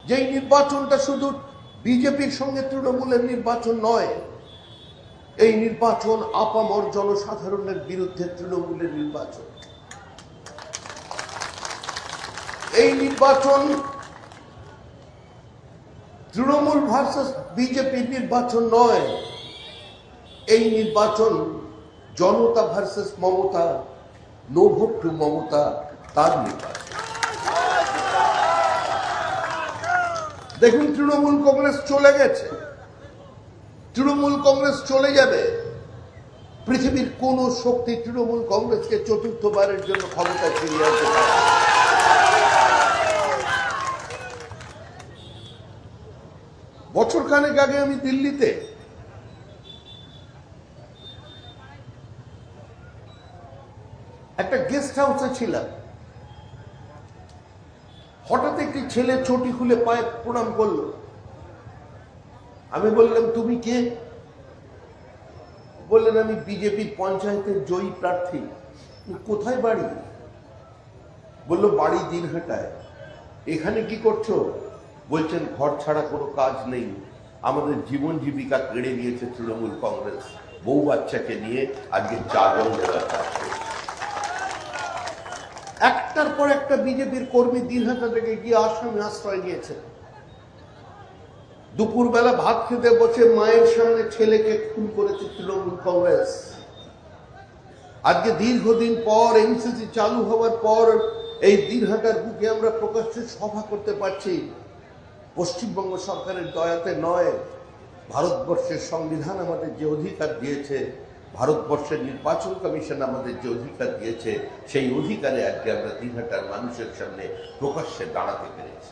যেই নির্বাচনটা শুধু বিজেপির সঙ্গে তৃণমূলের নির্বাচন নয়, এই নির্বাচন আপামর জনসাধারণের বিরুদ্ধে তৃণমূলের নির্বাচন। এই নির্বাচন তৃণমূল ভার্সেস বিজেপির নির্বাচন নয়, এই নির্বাচন জনতা versus Mamata, no vote to Mamata, তার নির্বাচন। দেখুন, তৃণমূল কংগ্রেস চলে গেছে, তৃণমূল কংগ্রেস চলে যাবে। পৃথিবীর কোন শক্তি তৃণমূল কংগ্রেসকে চতুর্থবারের জন্য ক্ষমতায় ফিরিয়ে আনতে পারে? বছর খানেক আগে আমি দিল্লিতে একটা গেস্ট হাউসে ছিলাম। হঠাৎ একটি ছেলে চটি খুলে পায়ে প্রণাম করলো। আমি বললাম, তুমি কে? বললেন, আমি বিজেপির পঞ্চায়েতের জয়ী প্রার্থী। কোথায় বাড়ি? বলল, বাড়ি দিনহাটায়। এখানে কি করছো? বলছেন, ঘর ছাড়া কোনো কাজ নেই, আমাদের জীবন জীবিকা কেড়ে নিয়েছে তৃণমূল কংগ্রেস, বউ বাচ্চাকে নিয়ে আজকে জাগরণ দেওয়ার কাজ করছে। একটার পর একটা বিজেপির কর্মী দিনহাটা থেকে গিয়ে আসামে আশ্রয় নিয়েছে। দুপুরবেলা ভাত খেতে বসে মায়ের সামনে ছেলেকে খুন করেছে তৃণমূল কংগ্রেস। আজকে দীর্ঘদিন পর এনসিসি চালু হওয়ার পর এই দিনহাটার বুকে আমরা প্রকাশ্যে সভা করতে পারছি। পশ্চিমবঙ্গ সরকারের দয়াতে নয়, ভারতবর্ষের সংবিধান আমাদের যে অধিকার দিয়েছে, ভারতবর্ষের নির্বাচন কমিশন আমাদের যে অধিকার দিয়েছে, সেই অধিকারে আজকে আমরা দিনহাটার মানুষের সামনে প্রকাশ্যে দাঁড়াতে পেরেছি।